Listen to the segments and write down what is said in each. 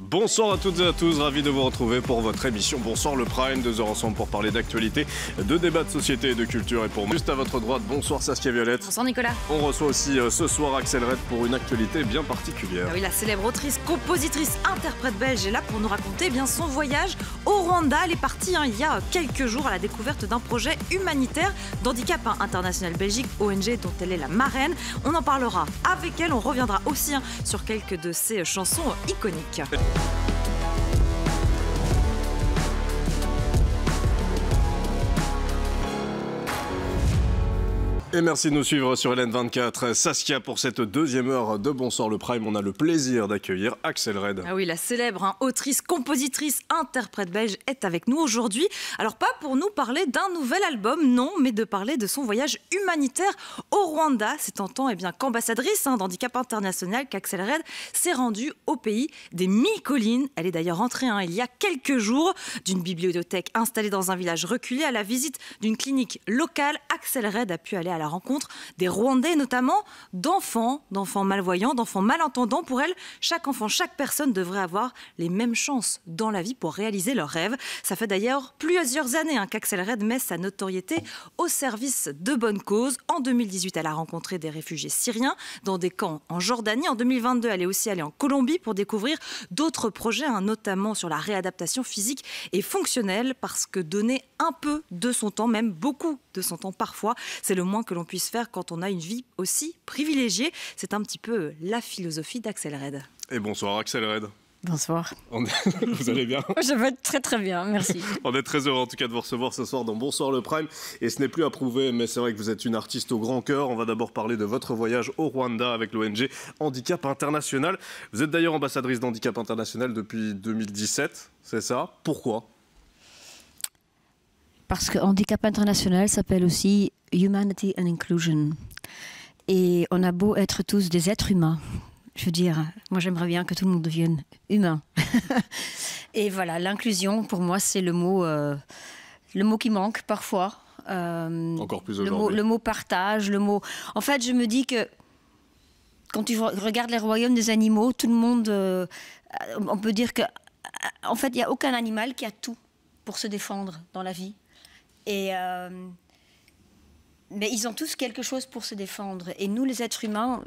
Bonsoir à toutes et à tous, ravi de vous retrouver pour votre émission Bonsoir le Prime, 2 heures ensemble pour parler d'actualité, de débats de société et de culture. Et pour moi, juste à votre droite, bonsoir Saskia Violette. Bonsoir Nicolas. On reçoit aussi ce soir Axel Red pour une actualité bien particulière. Ah oui, la célèbre autrice, compositrice, interprète belge est là pour nous raconter bien son voyage au Rwanda. Elle est partie il y a quelques jours à la découverte d'un projet humanitaire d'handicap international Belgique, ONG dont elle est la marraine. On en parlera avec elle, on reviendra aussi sur quelques de ses chansons iconiques. Et merci de nous suivre sur LN24. Saskia, pour cette deuxième heure de Bonsoir le Prime, on a le plaisir d'accueillir Axel Red. Ah oui, la célèbre autrice, compositrice, interprète belge est avec nous aujourd'hui. Alors pas pour nous parler d'un nouvel album, non, mais de parler de son voyage humanitaire au Rwanda. C'est en tant qu'ambassadrice d'handicap international qu'Axel Red s'est rendue au pays des 1000 collines. Elle est d'ailleurs rentrée il y a quelques jours d'une bibliothèque installée dans un village reculé à la visite d'une clinique locale. Axel Red a pu aller à la rencontre des Rwandais, notamment d'enfants malvoyants, d'enfants malentendants. Pour elle, chaque enfant, chaque personne devrait avoir les mêmes chances dans la vie pour réaliser leurs rêves. Ça fait d'ailleurs plusieurs années qu'Axel Red met sa notoriété au service de bonnes causes. En 2018, elle a rencontré des réfugiés syriens dans des camps en Jordanie. En 2022, elle est aussi allée en Colombie pour découvrir d'autres projets, notamment sur la réadaptation physique et fonctionnelle, parce que donner un peu de son temps, même beaucoup de son temps parfois, c'est le moins que l'on puisse faire quand on a une vie aussi privilégiée. C'est un petit peu la philosophie d'Axel Red. Et bonsoir Axel Red. Bonsoir. Vous allez bien? Je vais très très bien, merci. On est très heureux en tout cas de vous recevoir ce soir dans Bonsoir le Prime. Et ce n'est plus à prouver, mais c'est vrai que vous êtes une artiste au grand cœur. On va d'abord parler de votre voyage au Rwanda avec l'ONG Handicap International. Vous êtes d'ailleurs ambassadrice d'Handicap International depuis 2017, c'est ça? Pourquoi? Parce que Handicap International s'appelle aussi Humanity and Inclusion. Et on a beau être tous des êtres humains. Je veux dire, moi j'aimerais bien que tout le monde devienne humain. Et voilà, l'inclusion pour moi c'est le mot qui manque parfois. Encore plus aujourd'hui. Le mot partage, le mot... En fait, je me dis que quand tu regardes les royaumes des animaux, tout le monde... on peut dire que... En fait, il n'y a aucun animal qui a tout pour se défendre dans la vie. Mais ils ont tous quelque chose pour se défendre. Et nous, les êtres humains,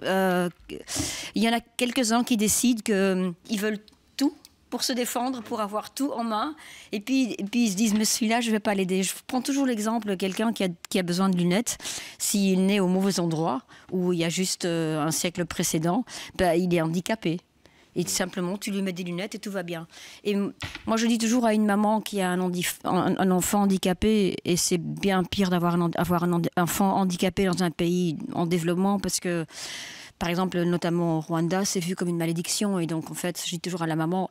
il y en a quelques-uns qui décident qu'ils veulent tout pour se défendre, pour avoir tout en main. Et puis ils se disent, mais celui-là, je ne vais pas l'aider. Je prends toujours l'exemple de quelqu'un qui a besoin de lunettes. S'il est né au mauvais endroit, où il y a juste un siècle précédent, il est handicapé. Et simplement, tu lui mets des lunettes et tout va bien. Et moi, je dis toujours à une maman qui a un enfant handicapé, et c'est bien pire d'avoir un enfant handicapé dans un pays en développement, parce que, par exemple, notamment au Rwanda, c'est vu comme une malédiction. Et donc, en fait, je dis toujours à la maman,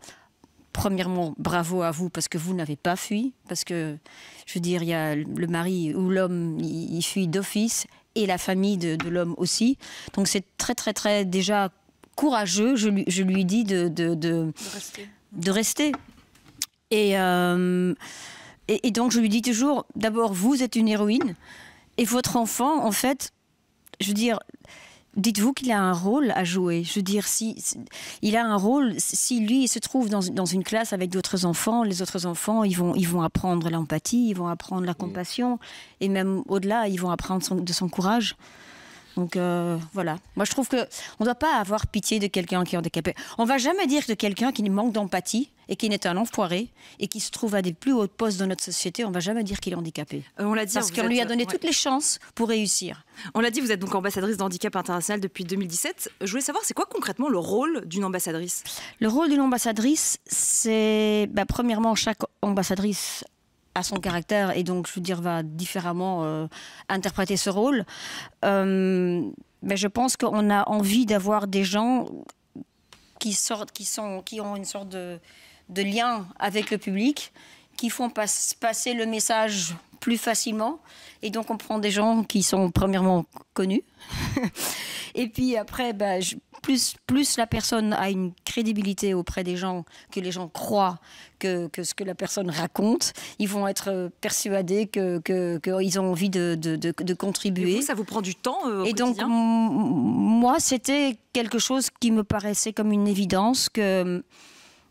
premièrement, bravo à vous, parce que vous n'avez pas fui. Parce que, je veux dire, il y a le mari ou l'homme, il fuit d'office, et la famille de l'homme aussi. Donc, c'est très, très, très déjà courageux, je lui dis de rester. Et donc je lui dis toujours, d'abord vous êtes une héroïne, et votre enfant, en fait, je veux dire, dites-vous qu'il a un rôle à jouer. Je veux dire, il a un rôle, si lui il se trouve dans une classe avec d'autres enfants, les autres enfants ils vont apprendre l'empathie, ils vont apprendre la compassion, et même au-delà, ils vont apprendre de son courage. Donc voilà, moi je trouve qu'on ne doit pas avoir pitié de quelqu'un qui est handicapé. On ne va jamais dire de quelqu'un qui manque d'empathie et qui est un enfoiré et qui se trouve à des plus hauts postes dans notre société, on ne va jamais dire qu'il est handicapé. On l'a dit, parce qu'on lui a donné toutes les chances pour réussir. On l'a dit, vous êtes donc ambassadrice d'Handicap International depuis 2017. Je voulais savoir, c'est quoi concrètement le rôle d'une ambassadrice? Le rôle d'une ambassadrice, c'est premièrement, chaque ambassadrice à son caractère, et donc je veux dire va différemment interpréter ce rôle. Mais je pense qu'on a envie d'avoir des gens qui ont une sorte de lien avec le public, qui font passer le message plus facilement. Et donc on prend des gens qui sont premièrement connus. Et puis après, plus la personne a une crédibilité auprès des gens, que les gens croient que ce que la personne raconte, ils vont être persuadés qu'ils ont envie de contribuer. Et vous, ça vous prend du temps au Et quotidien? donc, moi, c'était quelque chose qui me paraissait comme une évidence que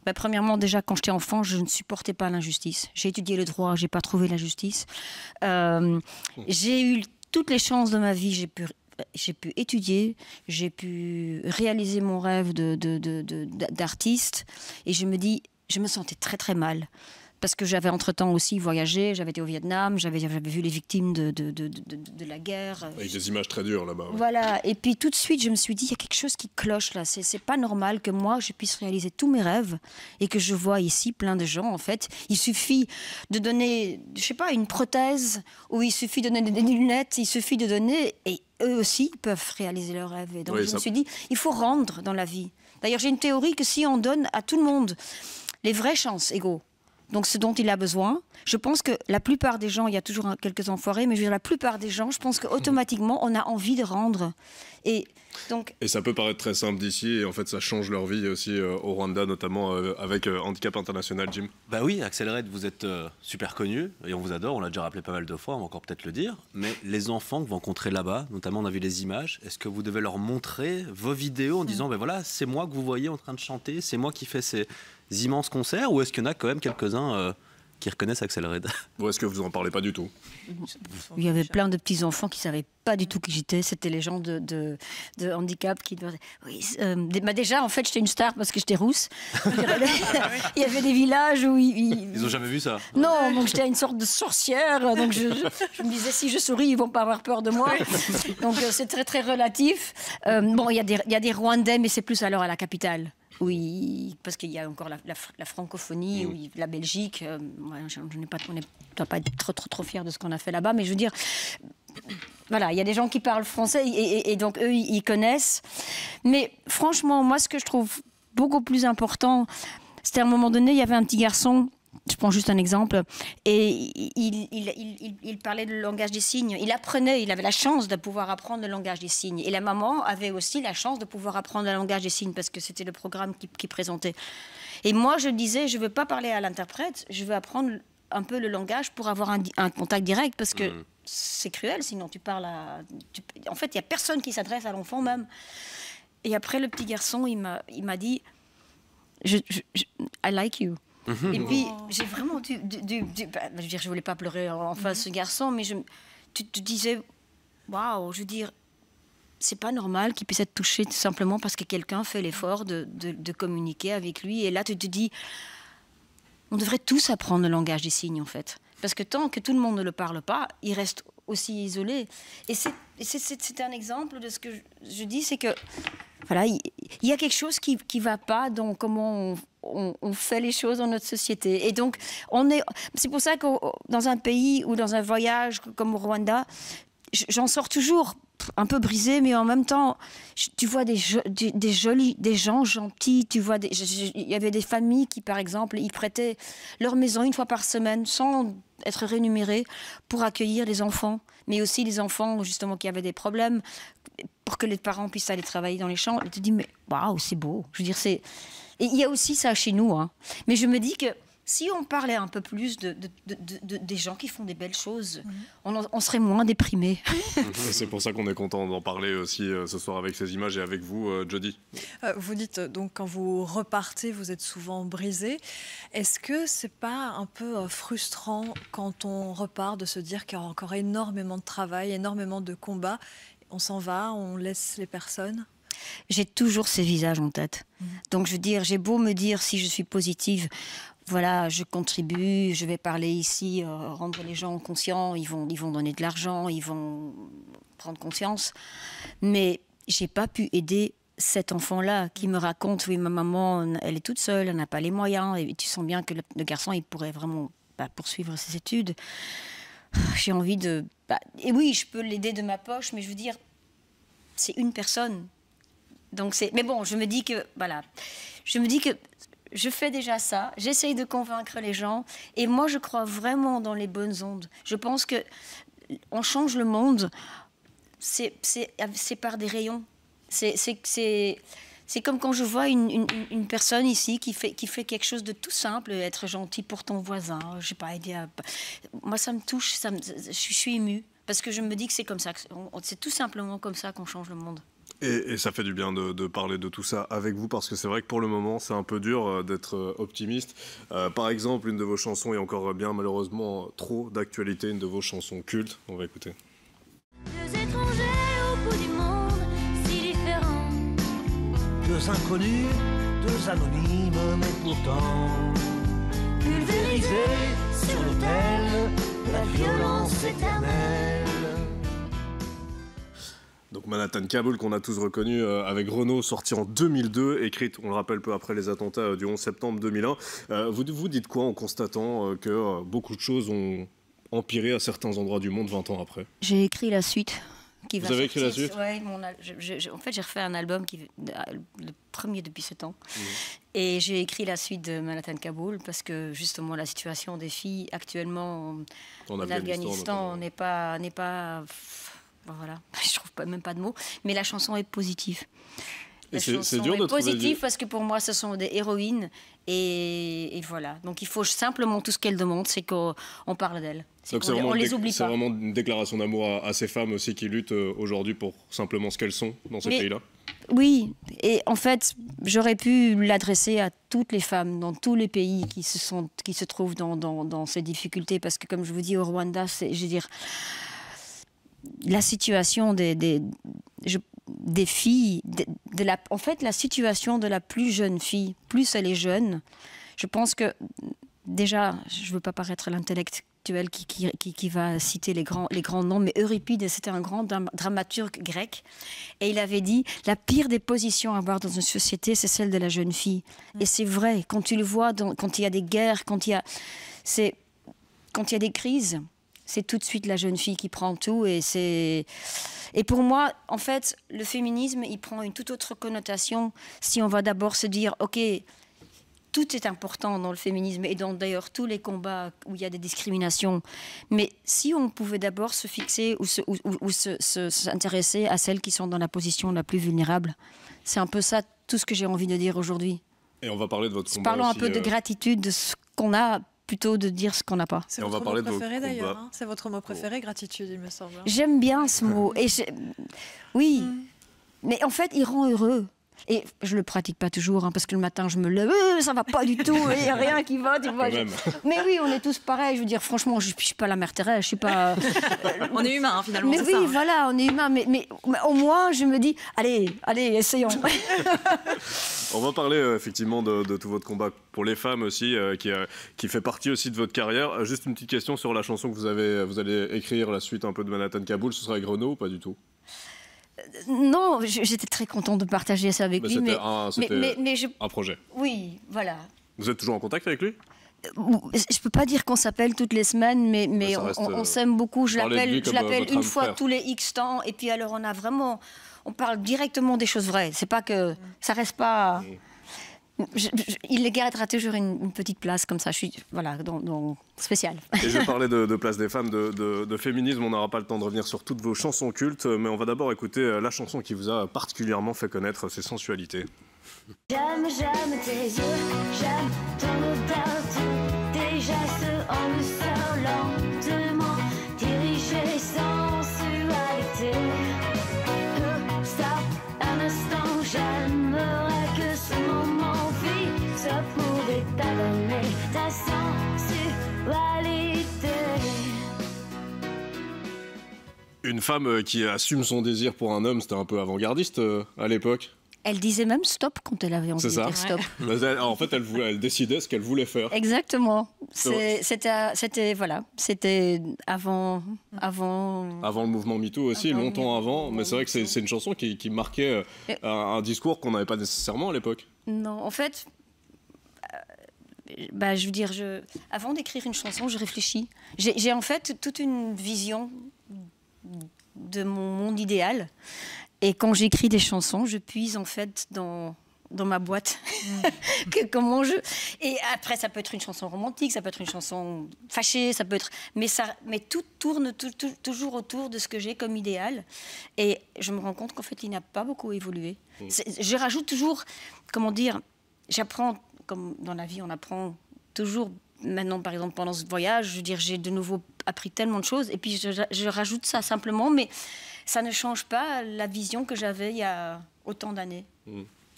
Bah, premièrement, déjà, quand j'étais enfant, je ne supportais pas l'injustice. J'ai étudié le droit, j'ai pas trouvé la justice. J'ai eu toutes les chances de ma vie. J'ai pu étudier, j'ai pu réaliser mon rêve d'artiste. Et je me sentais très, très mal. Parce que j'avais entre-temps aussi voyagé, j'avais été au Vietnam, j'avais vu les victimes de la guerre. Avec des images très dures là-bas. Ouais. Voilà, et puis tout de suite, je me suis dit, il y a quelque chose qui cloche là. C'est pas normal que moi, je puisse réaliser tous mes rêves et que je vois ici plein de gens, en fait. Il suffit de donner, je sais pas, une prothèse, ou il suffit de donner des lunettes, il suffit de donner, et eux aussi peuvent réaliser leurs rêves. Et donc je me suis dit, il faut rendre dans la vie. D'ailleurs, j'ai une théorie que si on donne à tout le monde les vraies chances égaux, donc ce dont il a besoin. Je pense que la plupart des gens, il y a toujours quelques enfoirés, mais je veux dire, la plupart des gens, je pense qu'automatiquement, on a envie de rendre. Et ça peut paraître très simple d'ici, et en fait, ça change leur vie aussi au Rwanda, notamment avec Handicap International, Jim. Bah oui, Accelerate, vous êtes super connu, et on vous adore, on l'a déjà rappelé pas mal de fois, on va encore peut-être le dire, mais les enfants que vous rencontrez là-bas, notamment on a vu les images, est-ce que vous devez leur montrer vos vidéos en disant, ben voilà, c'est moi que vous voyez en train de chanter, c'est moi qui fais ces immenses concerts, ou est-ce qu'il y en a quand même quelques-uns qui reconnaissent Accelerate? Ou est-ce que vous en parlez pas du tout? Il y avait plein de petits-enfants qui ne savaient pas du tout qui j'étais. C'était les gens de handicap qui devaient... Oui, déjà, en fait, j'étais une star parce que j'étais rousse. Il y avait des villages où... Ils n'ont jamais vu ça? Non, donc j'étais une sorte de sorcière. Donc je me disais, si je souris, ils ne vont pas avoir peur de moi. Donc c'est très, très relatif. Bon, il y a des Rwandais, mais c'est plus alors à la capitale. Oui, parce qu'il y a encore la francophonie, oui, la Belgique. On n'est pas être trop fiers de ce qu'on a fait là-bas, mais je veux dire, voilà, il y a des gens qui parlent français et donc eux, ils connaissent. Mais franchement, moi, ce que je trouve beaucoup plus important, c'était à un moment donné, il y avait un petit garçon. Je prends juste un exemple. Et il parlait le langage des signes. Il avait la chance de pouvoir apprendre le langage des signes. Et la maman avait aussi la chance de pouvoir apprendre le langage des signes parce que c'était le programme qui présentait. Et moi, je disais, je ne veux pas parler à l'interprète, je veux apprendre un peu le langage pour avoir un contact direct parce que c'est cruel, sinon tu parles à... En fait, il n'y a personne qui s'adresse à l'enfant même. Et après, le petit garçon, il m'a dit, I like you. Et puis, j'ai vraiment je veux dire, je voulais pas pleurer en face de ce garçon, mais tu te disais, waouh, je veux dire, c'est pas normal qu'il puisse être touché tout simplement parce que quelqu'un fait l'effort de communiquer avec lui. Et là, tu te dis, on devrait tous apprendre le langage des signes, en fait. Parce que tant que tout le monde ne le parle pas, il reste aussi isolé. Et c'est un exemple de ce que je dis, c'est que, voilà, il y a quelque chose qui va pas dans comment on fait les choses dans notre société. Et donc, c'est pour ça que dans un pays ou dans un voyage comme au Rwanda, j'en sors toujours un peu brisée, mais en même temps, tu vois des gens gentils. Tu vois il y avait des familles qui, par exemple, ils prêtaient leur maison une fois par semaine sans être rémunérés pour accueillir les enfants, mais aussi les enfants justement qui avaient des problèmes, pour que les parents puissent aller travailler dans les champs. Et tu te dis, mais waouh, c'est beau. Je veux dire, et il y a aussi ça chez nous, hein. Mais je me dis que si on parlait un peu plus des gens qui font des belles choses, on serait moins déprimés. C'est pour ça qu'on est content d'en parler aussi ce soir avec ces images et avec vous, Jody. Vous dites donc quand vous repartez, vous êtes souvent brisé. Est-ce que c'est pas un peu frustrant quand on repart de se dire qu'il y aura encore énormément de travail, énormément de combats, on s'en va, on laisse les personnes? J'ai toujours ces visages en tête. Donc je veux dire, j'ai beau me dire si je suis positive, voilà, je contribue, je vais parler ici, rendre les gens conscients, ils vont donner de l'argent, ils vont prendre conscience. Mais j'ai pas pu aider cet enfant-là qui me raconte, oui, ma maman, elle est toute seule, elle n'a pas les moyens, et tu sens bien que le garçon, il pourrait vraiment poursuivre ses études. J'ai envie de... et oui, je peux l'aider de ma poche, mais je veux dire, c'est une personne. Donc mais bon, je me dis que, voilà, je fais déjà ça, j'essaye de convaincre les gens, et moi je crois vraiment dans les bonnes ondes. Je pense que on change le monde, c'est par des rayons. C'est comme quand je vois une personne ici qui fait quelque chose de tout simple, être gentil pour ton voisin, je sais pas, aider à... Moi ça me touche, je suis émue, parce que je me dis que c'est comme ça, c'est tout simplement comme ça qu'on change le monde. Et ça fait du bien de parler de tout ça avec vous, parce que c'est vrai que pour le moment, c'est un peu dur d'être optimiste. Par exemple, une de vos chansons est encore bien malheureusement trop d'actualité, une de vos chansons cultes. On va écouter. Deux étrangers au bout du monde, si différents. Deux inconnus, deux anonymes, mais pourtant pulvérisés sur l'autel de la violence éternelle. Donc Manhattan Kaboul, qu'on a tous reconnu avec Renaud, sorti en 2002, écrite, on le rappelle, peu après les attentats du 11 septembre 2001. Vous dites quoi en constatant que beaucoup de choses ont empiré à certains endroits du monde 20 ans après? J'ai écrit la suite. Vous avez écrit la suite? Oui, en fait, j'ai refait un album, le premier depuis 7 ans. Et j'ai écrit la suite de Manhattan Kaboul parce que justement la situation des filles actuellement en Afghanistan n'est pas voilà, je trouve même pas de mots, mais la chanson est positive. C'est dur de trouver parce que pour moi ce sont des héroïnes et voilà. Donc il faut simplement, tout ce qu'elles demandent, c'est qu'on parle d'elles. Donc on les oublie pas. C'est vraiment une déclaration d'amour à ces femmes aussi qui luttent aujourd'hui pour simplement ce qu'elles sont dans ces pays-là. Oui, et en fait, j'aurais pu l'adresser à toutes les femmes dans tous les pays qui se trouvent dans ces difficultés, parce que comme je vous dis, au Rwanda, je veux dire, la situation des filles, en fait, la situation de la plus jeune fille, plus elle est jeune, je pense que, déjà, je ne veux pas paraître l'intellectuel qui va citer les grands noms, mais Euripide, c'était un grand dramaturge grec, et il avait dit, la pire des positions à avoir dans une société, c'est celle de la jeune fille. Et c'est vrai, quand tu le vois, quand il y a des guerres, quand il y a des crises, c'est tout de suite la jeune fille qui prend tout. Et pour moi, en fait, le féminisme, il prend une toute autre connotation si on va d'abord se dire, OK, tout est important dans le féminisme et dans d'ailleurs tous les combats où il y a des discriminations. Mais si on pouvait d'abord se fixer ou s'intéresser à celles qui sont dans la position la plus vulnérable, c'est un peu ça tout ce que j'ai envie de dire aujourd'hui. Et on va parler de votre combat Parlons aussi, un peu de gratitude, de ce qu'on a, plutôt de dire ce qu'on n'a pas. C'est votre mot préféré d'ailleurs. Hein, c'est votre mot préféré, gratitude, il me semble. J'aime bien ce mot. Oui, mais en fait, il rend heureux. Et je le pratique pas toujours, hein, parce que le matin, je me lève, ça va pas du tout, il n'y a rien qui va. Tu vois, mais oui, on est tous pareils. Je veux dire, franchement, je suis pas la mère Thérèse, je suis pas. On est humain, hein, finalement. Mais oui, ça, voilà, on est humain. Mais au moins, je me dis, allez, essayons. On va parler effectivement de tout votre combat pour les femmes aussi, qui fait partie aussi de votre carrière. Juste une petite question sur la chanson que vous allez écrire, la suite un peu de Manhattan Kaboul. Ce sera avec Renaud ou pas du tout? Non, j'étais très contente de partager ça avec lui. C'était un projet. Oui, voilà. Vous êtes toujours en contact avec lui? Je peux pas dire qu'on s'appelle toutes les semaines, mais on s'aime beaucoup. Je l'appelle une fois tous les X temps, et puis alors on parle directement des choses vraies. C'est pas que ça reste pas. Il les gardera toujours une petite place comme ça. Je suis dans spécial. Et je parlais de place des femmes, de féminisme. On n'aura pas le temps de revenir sur toutes vos chansons cultes, mais on va d'abord écouter la chanson qui vous a particulièrement fait connaître ses sensualités. J'aime tes yeux, j'aime ton odeur, tes gestes en douceur, lentement dirigés, sensualité. Stop un instant, j'aimerais que ce moment fixe pouvait t'adonner ta sensualité. Une femme qui assume son désir pour un homme, c'était un peu avant-gardiste à l'époque. Elle disait même stop quand elle avait envie de dire stop. En fait, elle décidait ce qu'elle voulait faire. Exactement. C'était avant le mouvement MeToo aussi, longtemps avant. Mais c'est vrai que c'est une chanson qui marquait un discours qu'on n'avait pas nécessairement à l'époque. Non, en fait, je veux dire, avant d'écrire une chanson, je réfléchis. J'ai en fait toute une vision de mon monde idéal. Et quand j'écris des chansons, je puise en fait dans ma boîte. Et après, ça peut être une chanson romantique, ça peut être une chanson fâchée, ça peut être. Mais tout tourne toujours autour de ce que j'ai comme idéal. Et je me rends compte qu'en fait, il n'a pas beaucoup évolué. Je rajoute toujours, comment dire, j'apprends, comme dans la vie, on apprend toujours. Maintenant, par exemple, pendant ce voyage, je veux dire, j'ai de nouveau appris tellement de choses. Et puis, je rajoute ça simplement, mais ça ne change pas la vision que j'avais il y a autant d'années.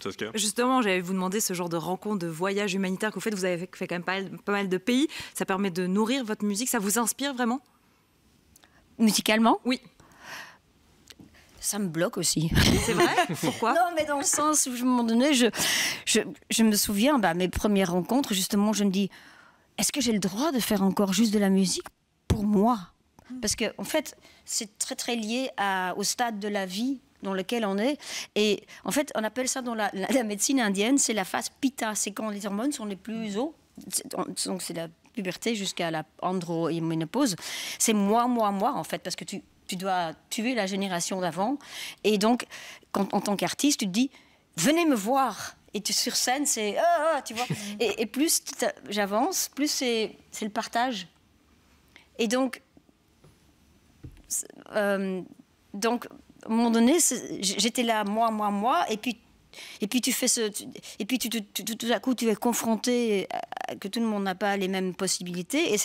Saskia ? Justement, j'allais vous demander ce genre de rencontre, de voyage humanitaire que vous faites. Vous avez fait quand même pas mal de pays. Ça permet de nourrir votre musique. Ça vous inspire vraiment ? Musicalement ? Oui. Ça me bloque aussi. C'est vrai ? Pourquoi ? Non, mais dans le sens où, à un moment donné, je me souviens, mes premières rencontres, justement, je me dis, est-ce que j'ai le droit de faire encore juste de la musique pour moi ? Parce que, en fait, c'est très, très lié au stade de la vie dans lequel on est. Et en fait, on appelle ça dans la médecine indienne, c'est la phase pitta. C'est quand les hormones sont les plus hauts. Donc, c'est la puberté jusqu'à la androménopause. C'est moi, en fait, parce que tu dois tuer la génération d'avant. Et donc, en tant qu'artiste, tu te dis, venez me voir. Et sur scène, c'est tu vois. Et plus j'avance, plus c'est le partage. Et donc, à un moment donné, j'étais là, moi, et puis tu fais et puis tout à coup, tu es confronté à que tout le monde n'a pas les mêmes possibilités. Et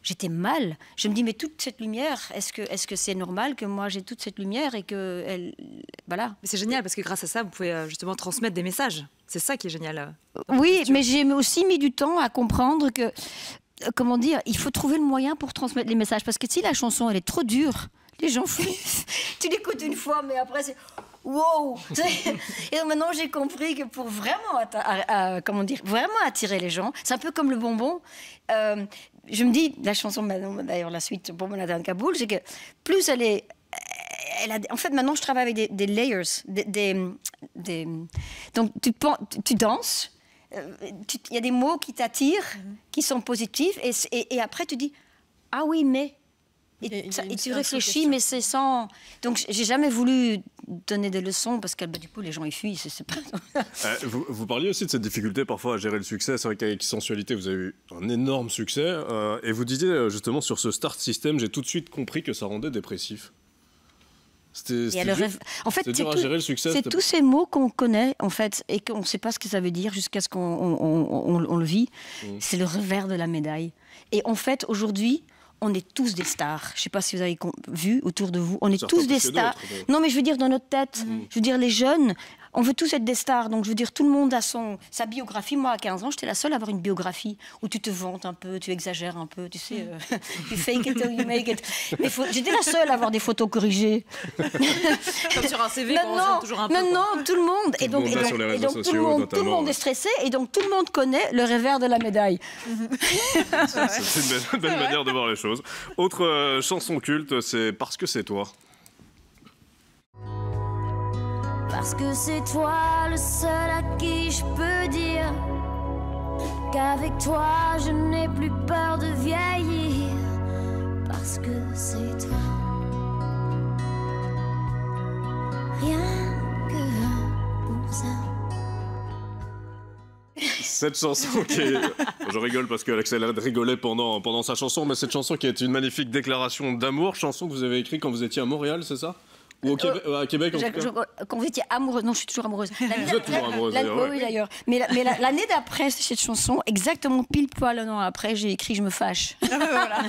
j'étais mal. Je me dis, mais toute cette lumière, est-ce que c'est normal que moi j'ai toute cette lumière et que voilà. Mais c'est génial parce que grâce à ça, vous pouvez justement transmettre des messages. C'est ça qui est génial. Oui, mais j'ai aussi mis du temps à comprendre que, comment dire, il faut trouver le moyen pour transmettre les messages. Parce que si la chanson, elle est trop dure, les gens, tu l'écoutes une fois, mais après c'est wow. Et donc maintenant j'ai compris que pour vraiment, vraiment attirer les gens, c'est un peu comme le bonbon. Je me dis, la chanson, d'ailleurs la suite pour Manhattan Kaboul, c'est que plus en fait, maintenant je travaille avec des layers, donc tu danses. Il y a des mots qui t'attirent, qui sont positifs, et après tu dis ah oui mais et tu réfléchis, mais c'est sans. Donc j'ai jamais voulu donner des leçons parce que du coup les gens ils fuient. C'est pas... vous parliez aussi de cette difficulté parfois à gérer le succès. C'est vrai qu'avec Sensualité vous avez eu un énorme succès et vous disiez justement sur ce start system, j'ai tout de suite compris que ça rendait dépressif. C'était en fait, dur à gérer le succès. C'est tous ces mots qu'on connaît en fait et qu'on ne sait pas ce que ça veut dire jusqu'à ce qu'on le vit. C'est le revers de la médaille. Et en fait, aujourd'hui, on est tous des stars. Je ne sais pas si vous avez vu autour de vous. On est tous des stars. Non, mais je veux dire dans notre tête. Je veux dire les jeunes. On veut tous être des stars, donc je veux dire, tout le monde a sa biographie. Moi, à 15 ans, j'étais la seule à avoir une biographie où tu te vantes un peu, tu exagères un peu, tu sais, you fake it till you make it. Mais j'étais la seule à avoir des photos corrigées. Comme sur un CV, on toujours un peu. Non, tout le monde. Et donc, tout le monde est stressé, et donc tout le monde connaît le revers de la médaille. C'est une belle manière de voir les choses. Autre chanson culte, c'est Parce que c'est toi. Parce que c'est toi le seul à qui je peux dire qu'avec toi je n'ai plus peur de vieillir. Parce que c'est toi. Rien que pour ça. Cette chanson qui est... Je rigole parce qu'Alexel rigolait pendant sa chanson, mais cette chanson qui est une magnifique déclaration d'amour, chanson que vous avez écrite quand vous étiez à Montréal, c'est ça ? Ou à Québec en tout cas. Quand vous étiez amoureuse, non, je suis toujours amoureuse. Vous êtes toujours amoureuse d'ailleurs. Oui, d'ailleurs. Mais l'année d'après cette chanson, exactement pile poil un an après, j'ai écrit Je me fâche. Voilà.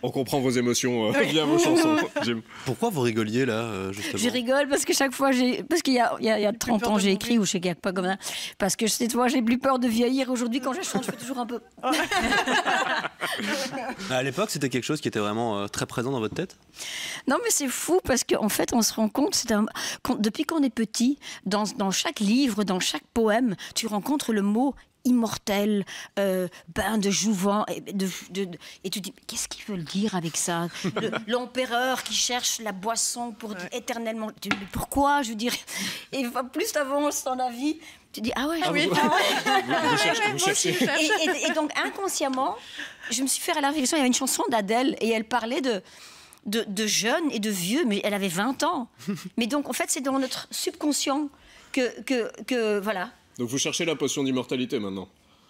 On comprend vos émotions via vos chansons. Jim. Pourquoi vous rigoliez là, justement ? Je rigole parce que chaque fois, parce qu'il y a 30 ans, j'ai écrit, ou je sais qu'il n'y a pas comme ça, parce que cette fois, j'ai plus peur de vieillir. Aujourd'hui, quand je chante, je fais toujours un peu. À l'époque, c'était quelque chose qui était vraiment très présent dans votre tête ? Non, mais c'est fou parce qu'en fait, on se rend compte, depuis qu'on est petit, dans chaque livre, dans chaque poème, tu rencontres le mot immortel, bain de jouvent, et tu dis, qu'est-ce qu'ils veulent dire avec ça ? L'empereur qui cherche la boisson pour dire éternellement. Pourquoi ? Je veux dire, et plus t'avances dans la vie, tu dis, ah ouais, Vous cherchez. Et donc, inconsciemment, je me suis fait à la réflexion, il y avait une chanson d'Adèle, et elle parlait de jeunes et de vieux, mais elle avait 20 ans. Mais donc, en fait, c'est dans notre subconscient que voilà. Donc vous cherchez la potion d'immortalité maintenant ?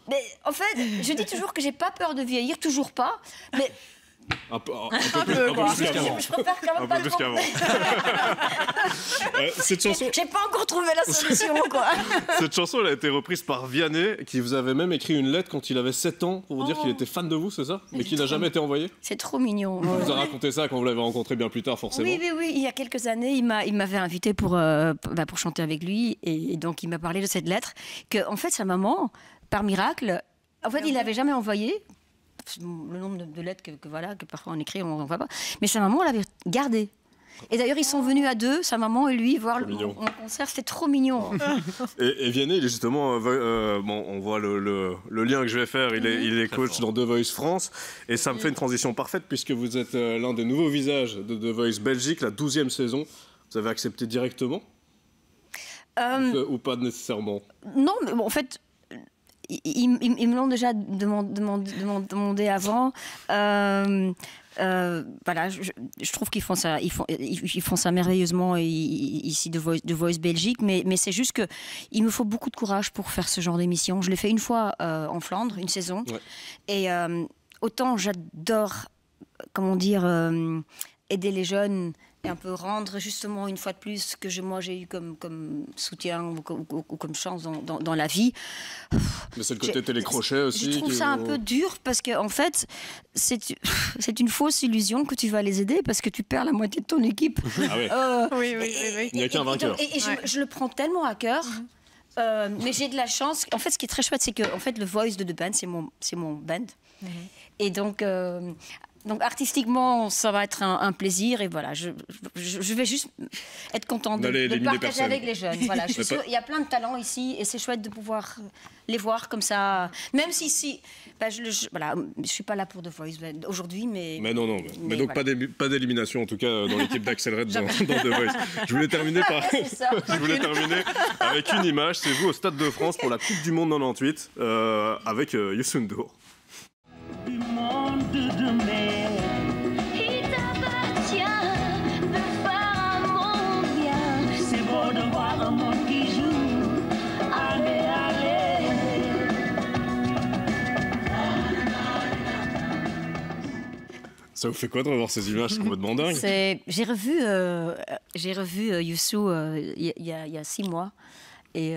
Mais en fait, je dis toujours que j'ai pas peur de vieillir, toujours pas. Mais Un peu plus qu'avant. Je préfère quand même Un pas peu plus trop. qu'avant. Cette chanson, J'ai pas encore trouvé la solution, quoi. cette chanson, elle a été reprise par Vianney, qui vous avait même écrit une lettre quand il avait 7 ans pour vous dire qu'il était fan de vous, c'est ça? Mais qui n'a jamais été envoyée. C'est trop mignon. Il vous a raconté ça quand vous l'avez rencontré bien plus tard, forcément. Oui, il y a quelques années, il m'avait invité pour chanter avec lui, et donc il m'a parlé de cette lettre, que en fait sa maman, par miracle, en fait il l'avait jamais envoyée, le nombre de lettres que parfois on écrit, on ne voit pas, mais sa maman l'avait gardée. Et d'ailleurs, ils sont venus à deux, sa maman et lui, voir mon concert. C'était trop mignon. Et Vianney, il est justement, on voit le lien que je vais faire. Il est coach dans The Voice France. Et ça me fait une transition parfaite puisque vous êtes l'un des nouveaux visages de The Voice Belgique, la 12e saison. Vous avez accepté directement ou pas nécessairement? Non, mais bon, en fait, ils me l'ont déjà demandé avant. Voilà, je trouve qu'ils font ça, ils font ça merveilleusement ici de Voice Belgique, mais c'est juste que il me faut beaucoup de courage pour faire ce genre d'émission. Je l'ai fait une fois en Flandre, une saison, et autant j'adore, comment dire, aider les jeunes et un peu rendre justement une fois de plus ce que moi j'ai eu comme soutien ou comme chance dans la vie. Mais c'est le côté télécrochet aussi. Je trouve ça un peu dur parce que en fait c'est une fausse illusion que tu vas les aider parce que tu perds la moitié de ton équipe. Ah oui. Oui. Il n'y a qu'un vainqueur. Et je le prends tellement à cœur. Mais j'ai de la chance. En fait, ce qui est très chouette, c'est que en fait, le Voice de The Band, c'est mon band. Et donc artistiquement, ça va être un plaisir. Et voilà, je vais juste être contente de partager avec les jeunes. Voilà, je suis sûre, il y a plein de talents ici et c'est chouette de pouvoir les voir comme ça. Même si je suis pas là pour The Voice aujourd'hui, mais non. Mais donc voilà. pas d'élimination en tout cas dans l'équipe d'Axel Red dans The Voice. Je voulais terminer avec une image. C'est vous au Stade de France pour la Coupe du Monde 98 avec Youssou N'Dour. Du monde de demain. Il t'appartient de faire un monde bien. C'est beau de voir un monde qui joue. Allez. Ça vous fait quoi de revoir ces images? C'est complètement dingue. J'ai revu Youssou il y a 6 mois et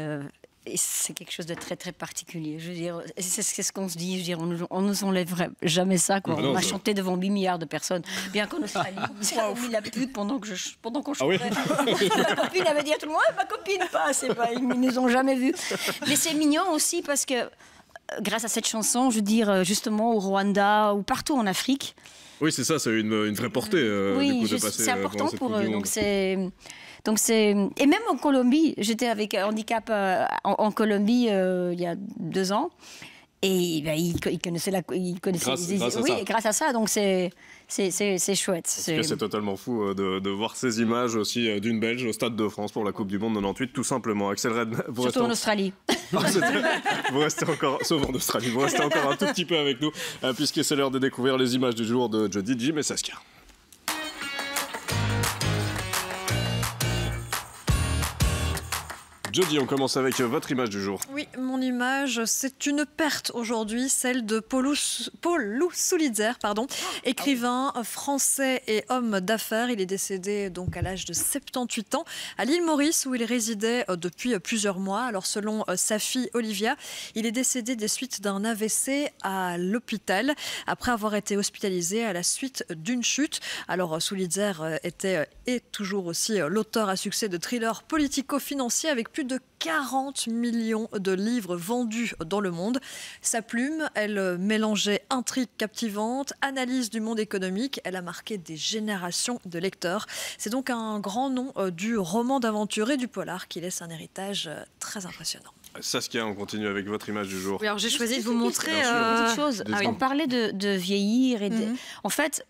c'est quelque chose de très très particulier. Je veux dire, c'est ce qu'on se dit. Je veux dire, on nous enlèverait jamais ça, quoi. On a chanté devant 8 milliards de personnes, bien qu'en Australie, on a mis la pute pendant qu'on chantait. Ma copine avait dit à tout le monde, ma copine passe, ils nous ont jamais vus. Mais c'est mignon aussi parce que grâce à cette chanson, je veux dire, justement au Rwanda ou partout en Afrique. Oui, c'est ça, ça a eu une vraie portée. Oui, du coup, de passer c'est important cette pour Coupe du eux. Monde. Donc c'est et même en Colombie, j'étais avec un handicap en Colombie il y a 2 ans et ils connaissaient grâce à ça. Donc c'est chouette. C'est totalement fou de voir ces images aussi d'une Belge au Stade de France pour la Coupe du Monde 98, tout simplement. Axel Red, surtout en Australie. Vous restez encore, sauf en Australie, vous restez encore un tout petit peu avec nous, puisque c'est l'heure de découvrir les images du jour de Jody, Jim et Saskia. Jody, on commence avec votre image du jour. Oui, mon image, c'est une perte aujourd'hui, celle de Paul Sulitzer, écrivain français et homme d'affaires. Il est décédé donc à l'âge de 78 ans à l'île Maurice où il résidait depuis plusieurs mois. Alors selon sa fille Olivia, il est décédé des suites d'un AVC à l'hôpital après avoir été hospitalisé à la suite d'une chute. Alors Sulitzer était et toujours aussi l'auteur à succès de thrillers politico-financiers avec plus de 40 millions de livres vendus dans le monde. Sa plume, elle mélangeait intrigue captivante, analyse du monde économique. Elle a marqué des générations de lecteurs. C'est donc un grand nom du roman d'aventure et du polar qui laisse un héritage très impressionnant. Saskia, on continue avec votre image du jour. Oui, alors j'ai choisi de vous montrer une petite chose. On parlait de vieillir et en fait,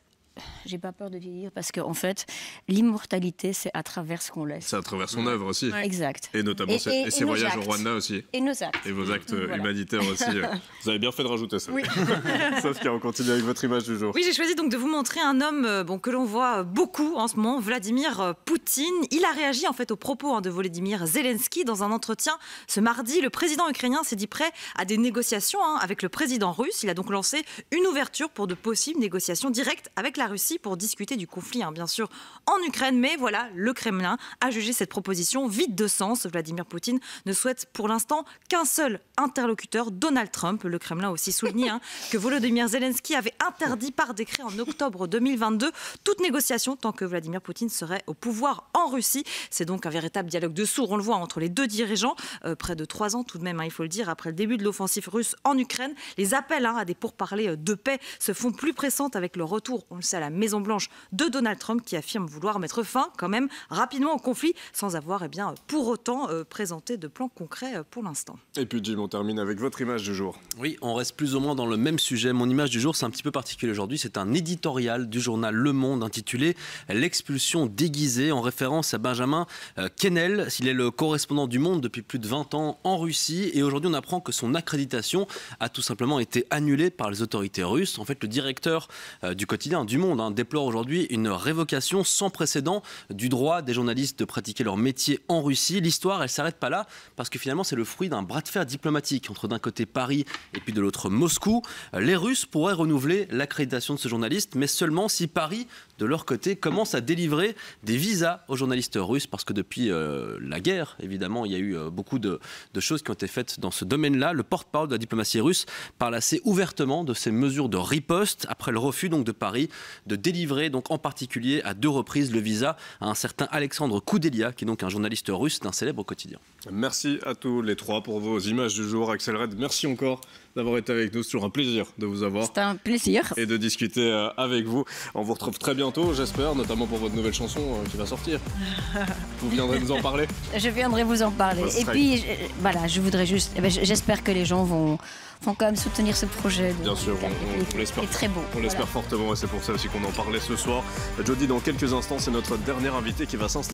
j'ai pas peur de vieillir parce qu'en fait, l'immortalité, c'est à travers ce qu'on laisse. C'est à travers son œuvre aussi. Exact. Et notamment ses nos voyages actes. au Rwanda aussi. Et nos actes. Et vos actes Voilà. humanitaires aussi. Vous avez bien fait de rajouter ça. Oui. Saskia, on continue avec votre image du jour. Oui, j'ai choisi donc de vous montrer un homme que l'on voit beaucoup en ce moment, Vladimir Poutine. Il a réagi en fait aux propos de Volodymyr Zelensky dans un entretien ce mardi. Le président ukrainien s'est dit prêt à des négociations avec le président russe. Il a donc lancé une ouverture pour de possibles négociations directes avec la Russie pour discuter du conflit, bien sûr, en Ukraine. Mais voilà, le Kremlin a jugé cette proposition vide de sens. Vladimir Poutine ne souhaite pour l'instant qu'un seul interlocuteur, Donald Trump. Le Kremlin a aussi souligné que Volodymyr Zelensky avait interdit par décret en octobre 2022 toute négociation tant que Vladimir Poutine serait au pouvoir en Russie. C'est donc un véritable dialogue de sourds, on le voit, entre les deux dirigeants. Près de 3 ans tout de même, il faut le dire, après le début de l'offensive russe en Ukraine. Les appels à des pourparlers de paix se font plus pressantes avec le retour, on le sait, à la Maison-Blanche de Donald Trump qui affirme vouloir mettre fin quand même rapidement au conflit sans avoir pour autant présenté de plan concret pour l'instant. Et puis Jim, on termine avec votre image du jour. Oui, on reste plus ou moins dans le même sujet. Mon image du jour, c'est un petit peu particulier aujourd'hui. C'est un éditorial du journal Le Monde intitulé « L'expulsion déguisée » en référence à Benjamin Kennel. Il est le correspondant du Monde depuis plus de 20 ans en Russie et aujourd'hui on apprend que son accréditation a tout simplement été annulée par les autorités russes. En fait, le directeur du quotidien du Monde déplore aujourd'hui une révocation sans précédent du droit des journalistes de pratiquer leur métier en Russie. L'histoire, elle s'arrête pas là parce que finalement c'est le fruit d'un bras de fer diplomatique entre d'un côté Paris et puis de l'autre Moscou. Les Russes pourraient renouveler l'accréditation de ce journaliste, mais seulement si Paris, de leur côté, commence à délivrer des visas aux journalistes russes, parce que depuis la guerre, évidemment, il y a eu beaucoup de choses qui ont été faites dans ce domaine-là. Le porte-parole de la diplomatie russe parle assez ouvertement de ces mesures de riposte après le refus donc de Paris de délivrer donc en particulier à 2 reprises le visa à un certain Alexandre Koudelia, qui est donc un journaliste russe d'un célèbre quotidien. Merci à tous les 3 pour vos images du jour. Axel Red, merci encore d'avoir été avec nous. C'est toujours un plaisir de vous avoir. C'est un plaisir. Et de discuter avec vous. On vous retrouve très bientôt, j'espère, notamment pour votre nouvelle chanson qui va sortir. Vous viendrez nous en parler? Je viendrai vous en parler. Et puis, voilà, je voudrais juste... j'espère que les gens vont quand même soutenir ce projet. Bien sûr, on l'espère. C'est très beau. On l'espère fortement et c'est pour ça aussi qu'on en parlait ce soir. Jody, dans quelques instants, c'est notre dernier invité qui va s'installer.